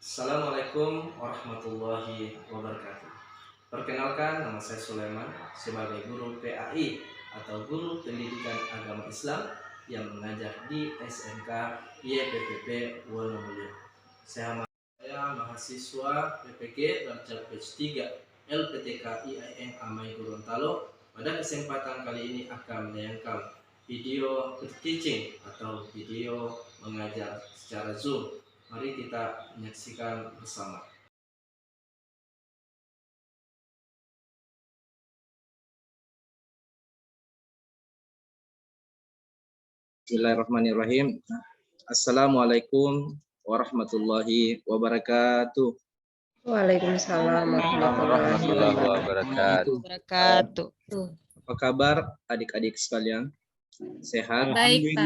Assalamualaikum warahmatullahi wabarakatuh. Perkenalkan, nama saya Sulaiman sebagai guru PAI atau Guru Pendidikan Agama Islam yang mengajar di SMK YPPP Wonomulyo. Saya mahasiswa PPG Darjat Batch 3 LPTK IAIN Amai Gorontalo. Pada kesempatan kali ini akan menayangkan video teaching atau video mengajar secara Zoom. Mari kita menyaksikan bersama. Bismillahirrahmanirrahim. Assalamualaikum warahmatullahi wabarakatuh. Waalaikumsalam warahmatullahi wabarakatuh. wabarakatuh. Apa kabar adik-adik sekalian? Sehat? Baik, Pak.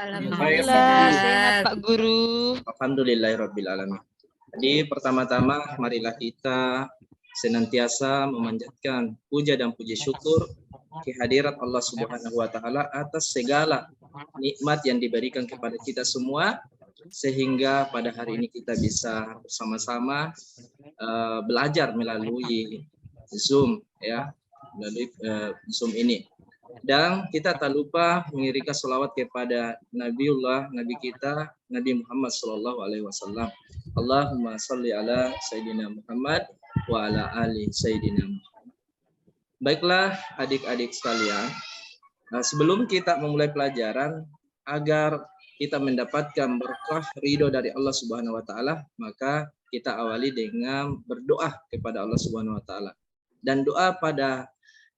Alhamdulillah. Sehat, Pak Guru. Alhamdulillahirabbil alamin. Jadi pertama-tama marilah kita senantiasa memanjatkan puja dan puji syukur kehadirat Allah Subhanahu wa taala atas segala nikmat yang diberikan kepada kita semua, sehingga pada hari ini kita bisa bersama-sama belajar melalui Zoom, ya, melalui Zoom ini. Dan kita tak lupa mengirimkan salawat kepada Nabi kita Nabi Muhammad SAW. Allahumma salli ala Sayyidina Muhammad wa ala ali Sayyidina Muhammad. Baiklah adik-adik sekalian, sebelum kita memulai pelajaran, agar kita mendapatkan berkah ridho dari Allah Subhanahu wa taala, maka kita awali dengan berdoa kepada Allah Subhanahu wa taala. Dan doa pada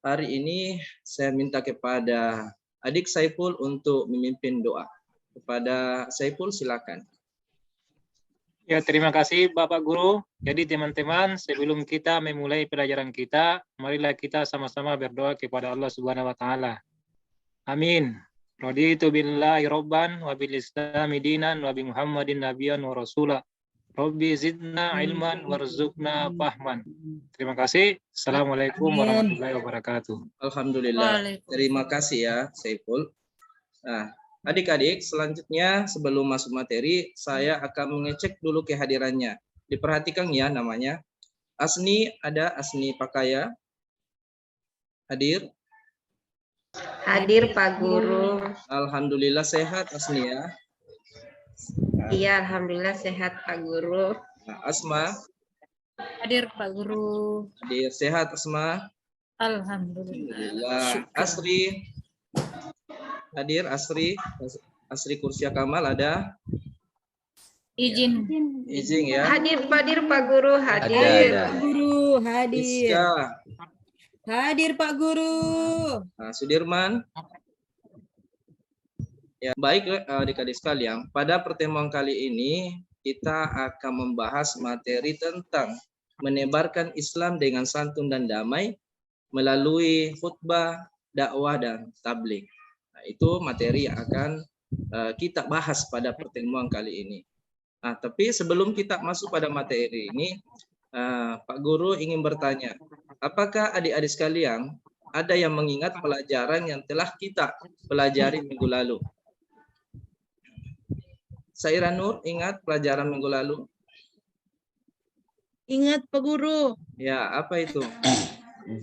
hari ini saya minta kepada adik Saiful untuk memimpin doa. Kepada Saiful, silakan. Ya, terima kasih Bapak Guru. Jadi teman-teman, sebelum kita memulai pelajaran kita, marilah kita sama-sama berdoa kepada Allah Subhanahu wa taala. Amin. Raditu billahi robban wa bil islami dinan wa bi Muhammadin nabiyyan wa rasula. Rabbi zidna ilman warzuqna fahman. Terima kasih. Assalamualaikum warahmatullahi wabarakatuh. Alhamdulillah. Terima kasih ya Saiful. Nah, adik-adik, selanjutnya sebelum masuk materi, saya akan mengecek dulu kehadirannya. Diperhatikan ya namanya. Asni, ada Asni Pakaya? Hadir? Hadir, Pak Guru. Alhamdulillah sehat Asni ya. Iya, alhamdulillah sehat, Pak Guru. Nah, Asma? Hadir, Pak Guru. Hadir, sehat Asma? Alhamdulillah. Asri? Hadir Asri? Asri Kursia Kamal ada? Izin ya. Hadir Pak Guru, hadir. Ada. Guru hadir. Iska. Hadir Pak Guru. Nah, Sudirman. Ya, baik adik-adik sekalian, pada pertemuan kali ini kita akan membahas materi tentang menebarkan Islam dengan santun dan damai melalui khutbah, dakwah dan tabligh. Nah, itu materi yang akan kita bahas pada pertemuan kali ini. Nah, tapi sebelum kita masuk pada materi ini, Pak Guru ingin bertanya, apakah adik-adik sekalian ada yang mengingat pelajaran yang telah kita pelajari minggu lalu? Saira Nur, ingat pelajaran minggu lalu? Ingat Pak Guru. Ya, apa itu?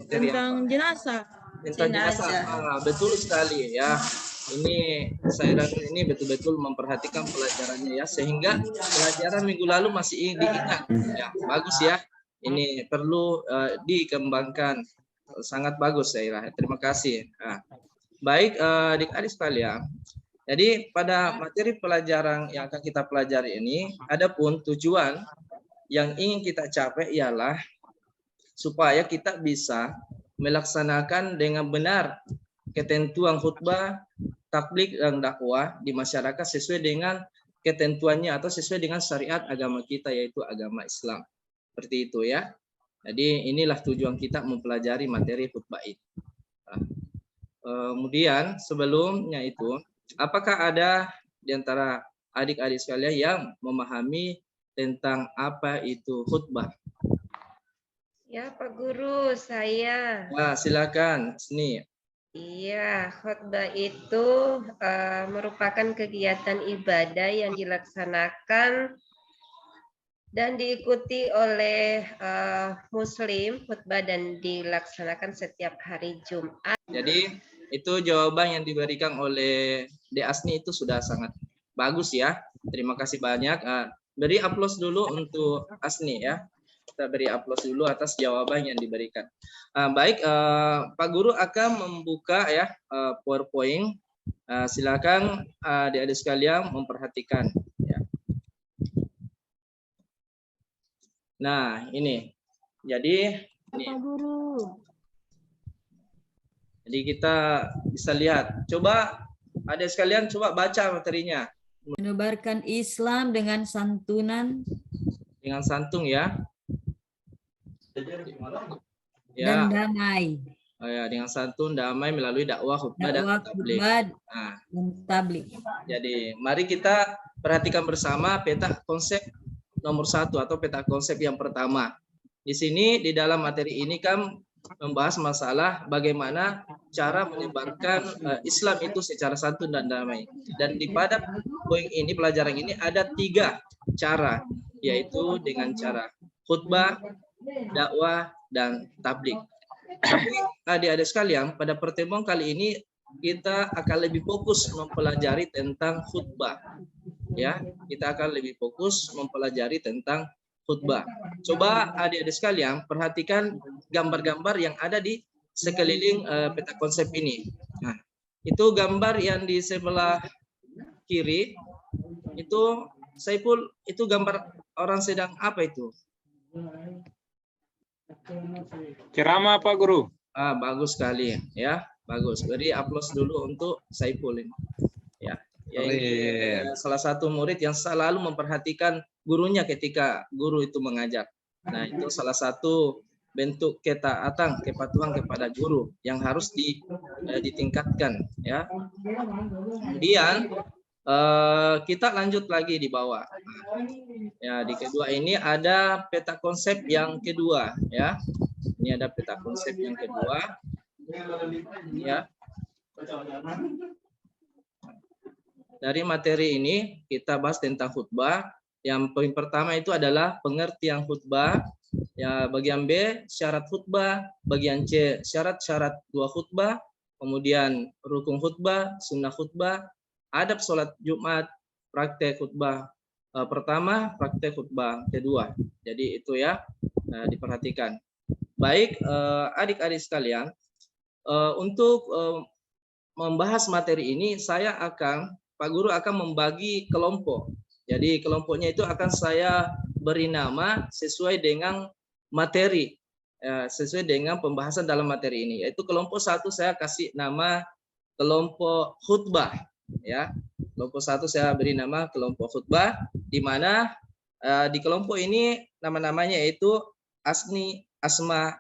Tentang jenazah. Tentang jenazah. Betul sekali ya. Ini Saira Nur ini betul-betul memperhatikan pelajarannya ya, sehingga pelajaran minggu lalu masih diingat. Ya, bagus ya. Ini perlu dikembangkan. Sangat bagus Saira. Terima kasih. Nah, baik adik-adik sekalian. Jadi pada materi pelajaran yang akan kita pelajari ini, adapun tujuan yang ingin kita capai ialah supaya kita bisa melaksanakan dengan benar ketentuan khutbah, tabligh dan dakwah di masyarakat sesuai dengan ketentuannya atau sesuai dengan syariat agama kita, yaitu agama Islam. Seperti itu ya. Jadi inilah tujuan kita mempelajari materi khutbah ini. Kemudian sebelumnya itu, apakah ada di antara adik-adik sekalian yang memahami tentang apa itu khutbah? Ya, Pak Guru, saya. Nah, silakan, Sni. Iya, khutbah itu merupakan kegiatan ibadah yang dilaksanakan dan diikuti oleh Muslim khutbah dan dilaksanakan setiap hari Jumat. Jadi itu jawaban yang diberikan oleh De Asni itu sudah sangat bagus ya. Terima kasih banyak. Beri aplaus dulu untuk Asni ya. Kita beri aplaus dulu atas jawaban yang diberikan. Baik, Pak Guru akan membuka ya PowerPoint. Silakan adik-adik sekalian memperhatikan. Ya. Nah ini, jadi ini. Pak Guru. Jadi kita bisa lihat. Coba adik sekalian coba baca materinya. Menebarkan Islam dengan santunan Dengan santun ya. dan Ya, damai. ya, dengan santun damai melalui dakwah khutbah dan Dakwah tabligh. khutbah Nah, dan tabligh. jadi mari kita perhatikan bersama peta konsep nomor 1 atau peta konsep yang pertama. Di sini di dalam materi ini kan membahas masalah bagaimana cara menyebarkan Islam itu secara santun dan damai. Dan di pada poin ini, pelajaran ini ada 3 cara, yaitu dengan cara khutbah, dakwah, dan tabligh. Tapi adik-adik sekalian, pada pertemuan kali ini kita akan lebih fokus mempelajari tentang khutbah. Ya, kita akan lebih fokus mempelajari tentang khutbah. Coba adik-adik sekalian perhatikan gambar-gambar yang ada di sekeliling peta konsep ini. Nah, itu gambar yang di sebelah kiri itu Saiful, itu gambar orang sedang apa itu? Ceramah Pak Guru. Bagus sekali ya, bagus. Beri aplaus dulu untuk Saiful ini. Ya. Ya, ini salah satu murid yang selalu memperhatikan gurunya ketika guru itu mengajar. Nah, itu salah satu bentuk ketaatan, kepatuhan kepada guru yang harus ditingkatkan ya. Kemudian kita lanjut lagi di bawah. Ya, di kedua ini ada peta konsep yang kedua ya. Ini ada peta konsep yang kedua. Ya. Dari materi ini kita bahas tentang khutbah. Yang poin pertama itu adalah pengertian khutbah. Ya, bagian B syarat khutbah, bagian C syarat-syarat dua khutbah, kemudian rukun khutbah, sunnah khutbah, adab sholat Jumat, praktek khutbah pertama, praktek khutbah kedua. Jadi itu ya, diperhatikan. Baik, adik-adik sekalian, untuk membahas materi ini Pak Guru akan membagi kelompok. Jadi kelompoknya itu akan saya beri nama sesuai dengan materi, sesuai dengan pembahasan dalam materi ini. Yaitu kelompok 1 saya kasih nama kelompok khutbah. Ya, kelompok 1 saya beri nama kelompok khutbah, di mana di kelompok ini nama-namanya yaitu Asni, Asma,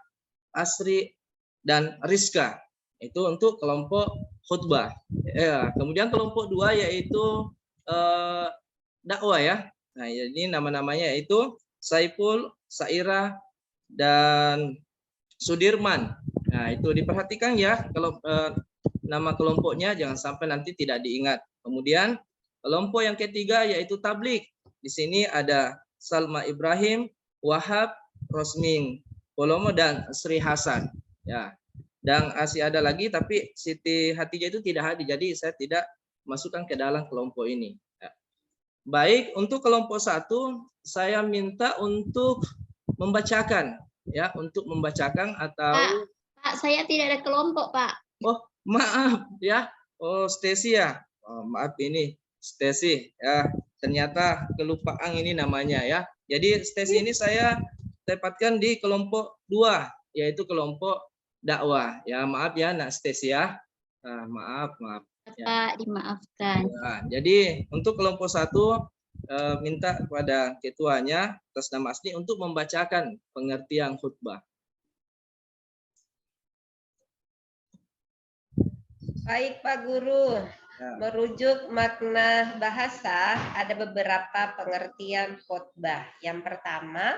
Asri, dan Rizka. Itu untuk kelompok khutbah. Ya, kemudian kelompok 2 yaitu dakwah ya. Nah, ini nama-namanya yaitu Saiful, Saira, dan Sudirman. Nah, itu diperhatikan ya kalau nama kelompoknya jangan sampai nanti tidak diingat. Kemudian kelompok yang ketiga yaitu tabligh. Di sini ada Salma Ibrahim, Wahab, Rosming Polomo, dan Sri Hasan. Ya. Dan masih ada lagi tapi Siti Hatijah itu tidak hadir, jadi saya tidak masukkan ke dalam kelompok ini. Ya. Baik, untuk kelompok 1 saya minta untuk membacakan ya, untuk membacakan atau Pak, saya tidak ada kelompok, Pak. Oh, maaf ya. Oh, Stacy ya. Oh, maaf ini Stacy ya. Ternyata kelupaan ini namanya ya. Jadi Stacy ini saya tempatkan di kelompok 2 yaitu kelompok dakwah. Ya, maaf ya Nak Stacy ya. Maaf. Ya. Pak, dimaafkan. Ya, jadi untuk kelompok 1 minta kepada ketuanya atas nama Asni untuk membacakan pengertian khutbah. Baik Pak Guru, merujuk makna bahasa ada beberapa pengertian khutbah. Yang pertama,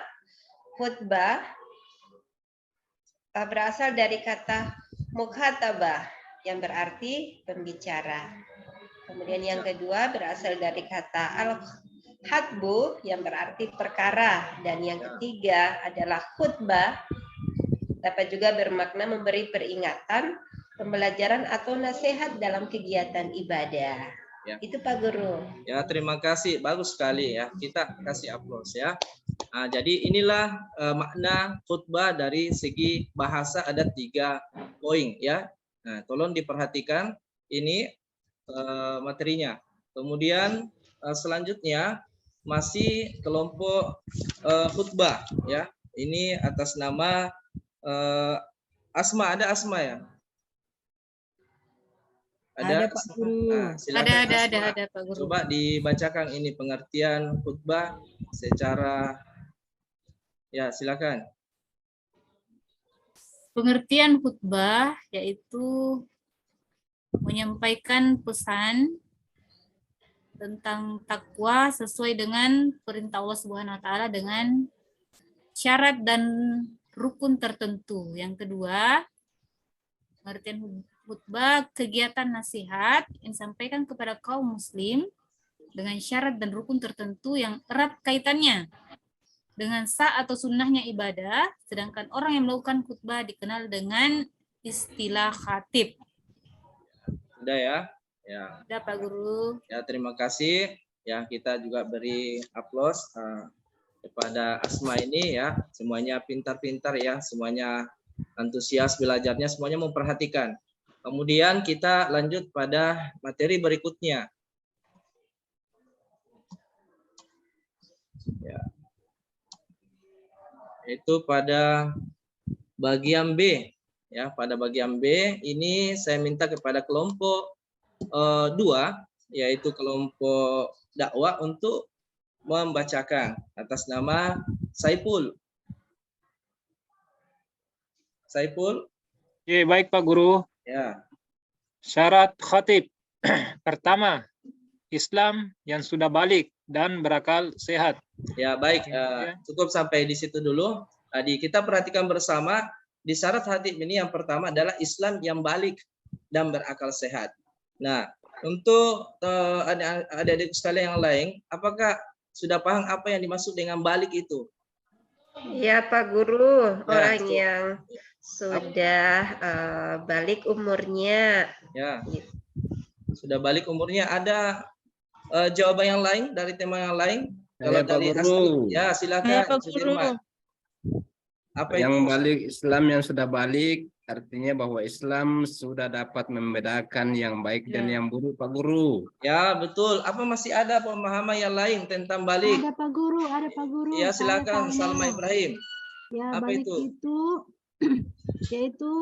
khutbah berasal dari kata mukhatabah yang berarti pembicara. Kemudian yang kedua berasal dari kata Hatbu yang berarti perkara, dan yang ketiga adalah khutbah, dapat juga bermakna memberi peringatan, pembelajaran atau nasihat dalam kegiatan ibadah. Ya. Itu Pak Guru. Ya, terima kasih. Bagus sekali ya. Kita kasih aplaus ya. Nah, jadi inilah makna khutbah dari segi bahasa, ada 3 poin ya. Nah, tolong diperhatikan ini materinya. Kemudian selanjutnya masih kelompok khutbah ya. Ini atas nama Asma, ada Asma ya? Ada, Pak Asma? Guru. Nah, silakan Asma. Ada Pak Guru. Coba dibacakan ini pengertian khutbah secara, ya silakan. Pengertian khutbah yaitu menyampaikan pesan tentang takwa sesuai dengan perintah Allah Subhanahu wa taala dengan syarat dan rukun tertentu. Yang kedua, pengertian khutbah kegiatan nasihat yang disampaikan kepada kaum muslim dengan syarat dan rukun tertentu yang erat kaitannya dengan sah atau sunnahnya ibadah, sedangkan orang yang melakukan khutbah dikenal dengan istilah khatib. Sudah ya? Ya. Sudah Pak Guru. Ya, terima kasih. Ya, kita juga beri aplaus kepada Asma ini ya. Semuanya pintar-pintar ya, semuanya antusias belajarnya, semuanya memperhatikan. Kemudian kita lanjut pada materi berikutnya. Ya. Itu pada bagian B ya. Pada bagian B ini saya minta kepada kelompok 2, yaitu kelompok dakwah, untuk membacakan atas nama Saiful. Saiful. Ya, baik Pak Guru. Ya. Syarat khatib. Pertama, Islam yang sudah balik dan berakal sehat. Ya, baik. Cukup sampai di situ dulu. Tadi kita perhatikan bersama di syarat khatib ini yang pertama adalah Islam yang balik dan berakal sehat. Nah, untuk adik-adik sekalian yang lain, apakah sudah paham apa yang dimaksud dengan balik itu? Ya Pak Guru, Ya, orang yang sudah balik umurnya. Ya, sudah balik umurnya. Ada jawaban yang lain dari tema yang lain? Kalau Pak dari Guru. Asli, ya silakan. Pak Sudirman. Apa Yang itu? balik, Islam yang sudah balik artinya bahwa Islam sudah dapat membedakan yang baik dan yang buruk, Pak Guru. Ya, betul. Apa masih ada pemahaman yang lain tentang balik? Ada Pak Guru, ada Pak Guru. Ya, Saya silakan tahu. Salma Ibrahim. Ya, Apa balik itu? yaitu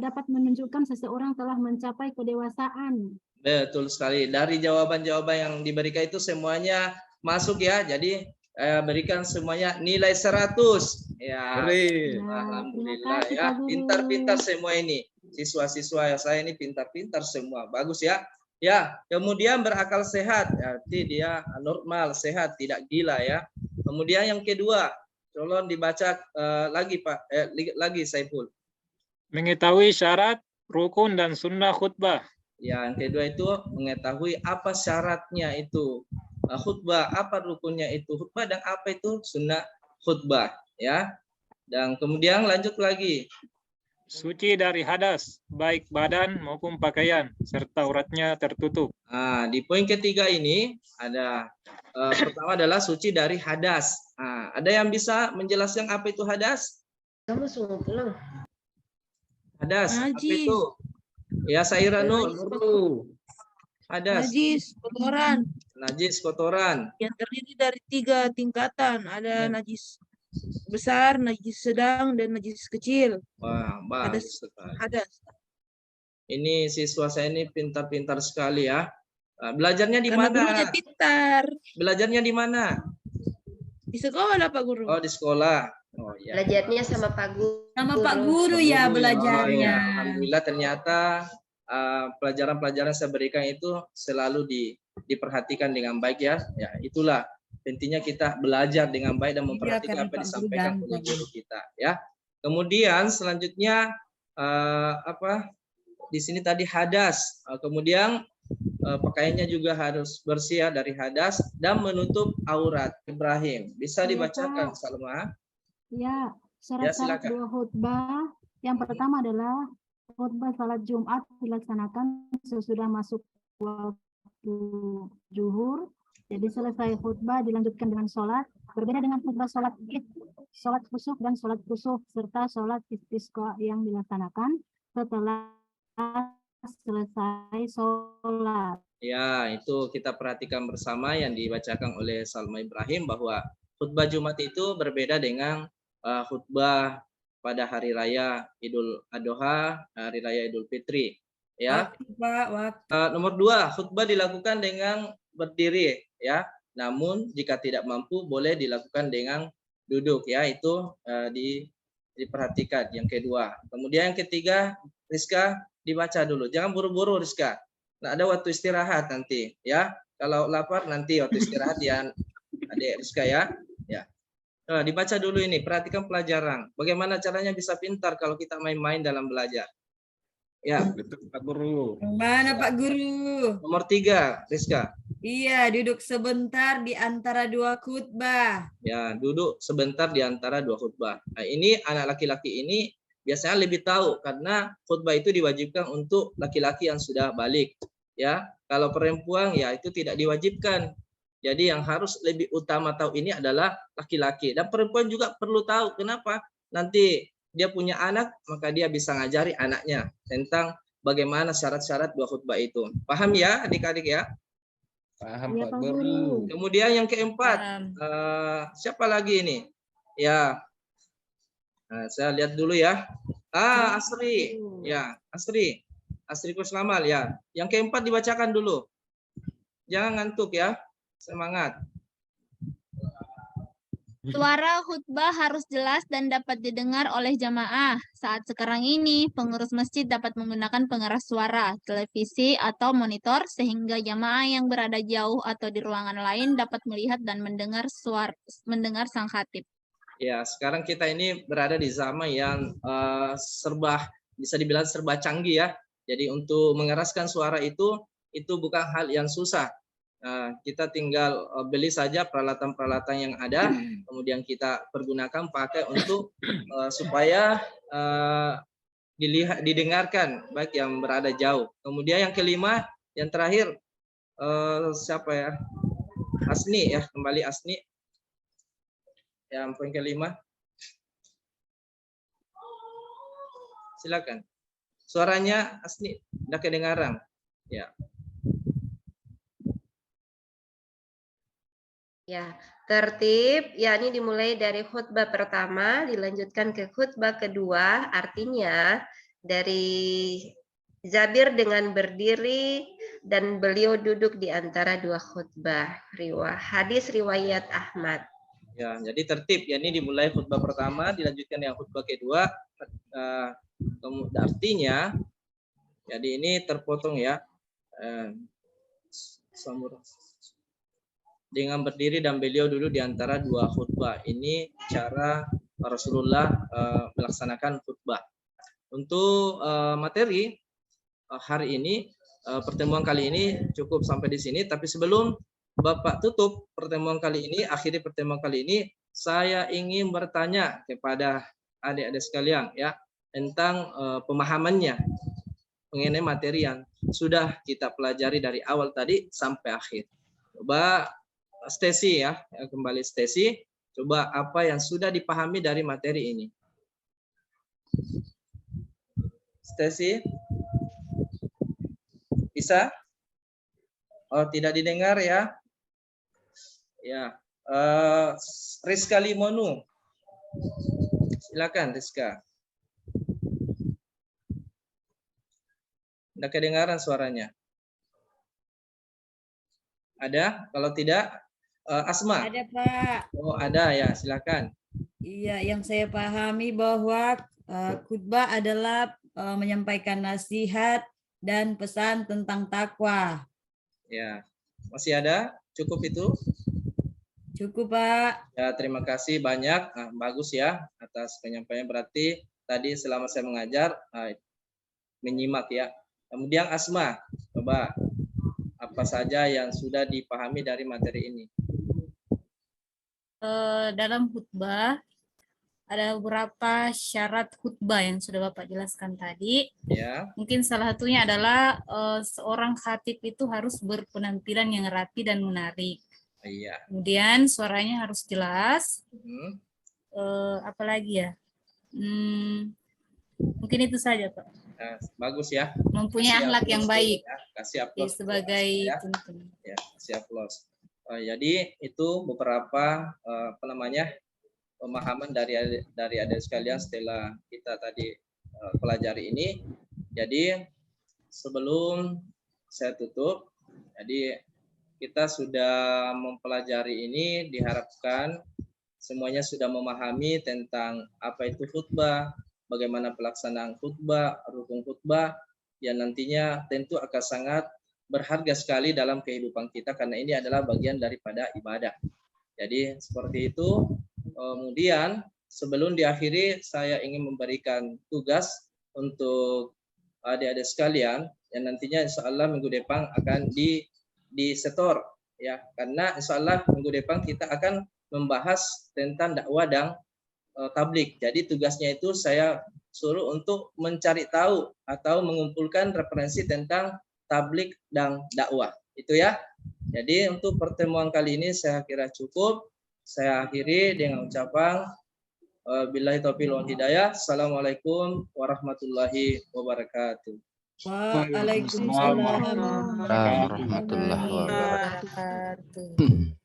dapat menunjukkan seseorang telah mencapai kedewasaan. Betul sekali. Dari jawaban-jawaban yang diberikan itu semuanya masuk ya. Jadi berikan semuanya nilai 100. Ya. Alhamdulillah kasih, ya. Pak Guru. Pintar-pintar semua ini. Siswa-siswa saya ini pintar-pintar semua. Bagus ya. Ya, kemudian berakal sehat. Arti dia normal, sehat, tidak gila ya. Kemudian yang kedua, tolong dibaca lagi Pak. Lagi Saiful. Mengetahui syarat, rukun, dan sunnah khutbah. Ya, yang kedua itu mengetahui apa syaratnya itu khutbah, apa rukunnya itu khutbah, dan apa itu sunnah khutbah ya. Dan kemudian lanjut lagi. Suci dari hadas, baik badan maupun pakaian, serta auratnya tertutup. Nah, di poin ketiga ini ada pertama adalah suci dari hadas. Nah, ada yang bisa menjelaskan apa itu hadas? Kamu semua pulang. Hadas, apa Najis. itu? Ya, Sairanul. Hadas. Najis, kotoran Najis, kotoran. yang terdiri dari 3 tingkatan. Ada najis besar, najis sedang, dan najis kecil. Wah, bagus sekali. Hadas. Ini siswa saya ini pintar-pintar sekali ya. Belajarnya di Karena mana? gurunya pintar. Belajarnya di mana? Di sekolah Pak Guru. Oh, di sekolah. Oh iya. Belajarnya sama Pak Guru. Sama Pak Guru ya Oh, belajarnya. iya. Alhamdulillah ternyata pelajaran-pelajaran saya berikan itu selalu diperhatikan dengan baik ya. Ya, itulah intinya kita belajar dengan baik dan memperhatikan karena apa yang Pak Guru disampaikan oleh ganteng. guru kita ya. Kemudian selanjutnya di sini tadi hadas. Kemudian pakaiannya juga harus bersih ya dari hadas dan menutup aurat. Ibrahim, bisa Iya, dibacakan Pak. Salma? Ya, Ya, syarat-syarat silakan. dua khutbah. Yang pertama adalah khutbah salat Jumat dilaksanakan sesudah masuk waktu zuhur. Jadi selesai khutbah dilanjutkan dengan sholat. Berbeda dengan khutbah sholat id, sholat khusuf dan sholat kusuf serta sholat istisqa yang dilaksanakan setelah selesai sholat. Ya, itu kita perhatikan bersama yang dibacakan oleh Salma Ibrahim bahwa khutbah Jumat itu berbeda dengan khutbah pada hari raya Idul Adha, hari raya Idul Fitri. Ya. Waktu, Pak, waktu. Nomor 2, khutbah dilakukan dengan berdiri, ya. Namun jika tidak mampu boleh dilakukan dengan duduk, ya. Itu diperhatikan. Yang kedua. Kemudian yang ketiga, Rizka dibaca dulu. Jangan buru-buru, Rizka. Nah, ada waktu istirahat nanti, ya. Kalau lapar nanti waktu istirahat ya, Adik Rizka ya. Ya. Nah, dibaca dulu ini, perhatikan pelajaran. Bagaimana caranya bisa pintar kalau kita main-main dalam belajar. Ya, Betul Pak Guru. Mana Pak Guru? nomor 3, Rizka. Iya, duduk sebentar di antara dua khutbah. Ya, duduk sebentar di antara dua khutbah. Nah, ini anak laki-laki ini biasanya lebih tahu karena khutbah itu diwajibkan untuk laki-laki yang sudah balik. Ya, kalau perempuan ya itu tidak diwajibkan. Jadi yang harus lebih utama tahu ini adalah laki-laki, dan perempuan juga perlu tahu. Kenapa? Nanti dia punya anak, maka dia bisa ngajari anaknya tentang bagaimana syarat-syarat dua khutbah itu. Paham ya adik-adik ya? Paham Iya, Pak Pak Guru. Guru. Kemudian yang keempat, Paham. siapa lagi ini? Ya, nah, saya lihat dulu ya. Asri, ya Asri, Asri Kuslamal ya. Yang keempat dibacakan dulu. Jangan ngantuk ya, semangat. Suara khutbah harus jelas dan dapat didengar oleh jamaah. Saat sekarang ini, pengurus masjid dapat menggunakan pengeras suara, televisi, atau monitor sehingga jamaah yang berada jauh atau di ruangan lain dapat melihat dan mendengar sang khatib. Ya, sekarang kita ini berada di zaman yang bisa dibilang serba canggih ya. Jadi untuk mengeraskan suara itu bukan hal yang susah. Kita tinggal beli saja peralatan-peralatan yang ada, kemudian kita pergunakan pakai untuk supaya didengarkan baik yang berada jauh. Kemudian yang kelima, yang terakhir siapa ya? Asni ya, kembali Asni. Yang poin kelima. Silakan. Suaranya Asni, tidak kedengaran. Ya. Ya, tertib yakni dimulai dari khutbah pertama dilanjutkan ke khutbah kedua, artinya dari Zabir dengan berdiri dan beliau duduk di antara dua khutbah. Hadis riwayat Ahmad. Ya, jadi tertib yakni dimulai khutbah pertama dilanjutkan dengan khutbah kedua. Artinya jadi ini terpotong ya. Dengan berdiri dan beliau dulu di antara dua khutbah. Ini cara Rasulullah melaksanakan khutbah. Untuk materi hari ini, pertemuan kali ini cukup sampai di sini. Tapi sebelum Bapak tutup pertemuan kali ini, akhiri pertemuan kali ini, saya ingin bertanya kepada adik-adik sekalian ya tentang pemahamannya mengenai materi yang sudah kita pelajari dari awal tadi sampai akhir. Coba Stacy ya, kembali Stacy. Coba apa yang sudah dipahami dari materi ini? Stacy? Bisa? Oh, tidak didengar ya? Ya. Rizka Limonu. Silakan Rizka. Tidak kedengaran suaranya. Ada? Kalau tidak, Asma. Ada Pak. Oh, ada ya, silakan. Iya, yang saya pahami bahwa khutbah adalah menyampaikan nasihat dan pesan tentang takwa. Ya, masih ada? Cukup itu? Cukup Pak. Ya, terima kasih banyak. Bagus ya atas penyampaian. Berarti tadi selama saya mengajar menyimak ya. Kemudian Asma, coba apa saja yang sudah dipahami dari materi ini? Dalam khutbah ada beberapa syarat khutbah yang sudah Bapak jelaskan tadi. Ya. Mungkin salah satunya adalah seorang khatib itu harus berpenampilan yang rapi dan menarik. Iya. Kemudian suaranya harus jelas. Apalagi ya? Mungkin itu saja, Pak. Nah, bagus ya. Mempunyai akhlak yang baik. Ya. Kasih aplaus sebagai tuntun. Ya, kasih aplaus. Jadi itu beberapa pemahaman dari adik sekalian setelah kita tadi pelajari ini. Jadi sebelum saya tutup, jadi kita sudah mempelajari ini, diharapkan semuanya sudah memahami tentang apa itu khutbah, bagaimana pelaksanaan khutbah, rukun khutbah, yang nantinya tentu akan sangat berharga sekali dalam kehidupan kita karena ini adalah bagian daripada ibadah. Jadi seperti itu. Kemudian sebelum diakhiri saya ingin memberikan tugas untuk adik-adik sekalian yang nantinya insya Allah minggu depan akan disetor ya, karena insya Allah minggu depan kita akan membahas tentang dakwah dan tablik. Jadi tugasnya itu saya suruh untuk mencari tahu atau mengumpulkan referensi tentang tablik dan dakwah. Itu ya. Jadi untuk pertemuan kali ini saya kira cukup. Saya akhiri dengan ucapan billahi taufiq wal hidayah. Assalamualaikum warahmatullahi wabarakatuh. Waalaikumsalam warahmatullahi wabarakatuh.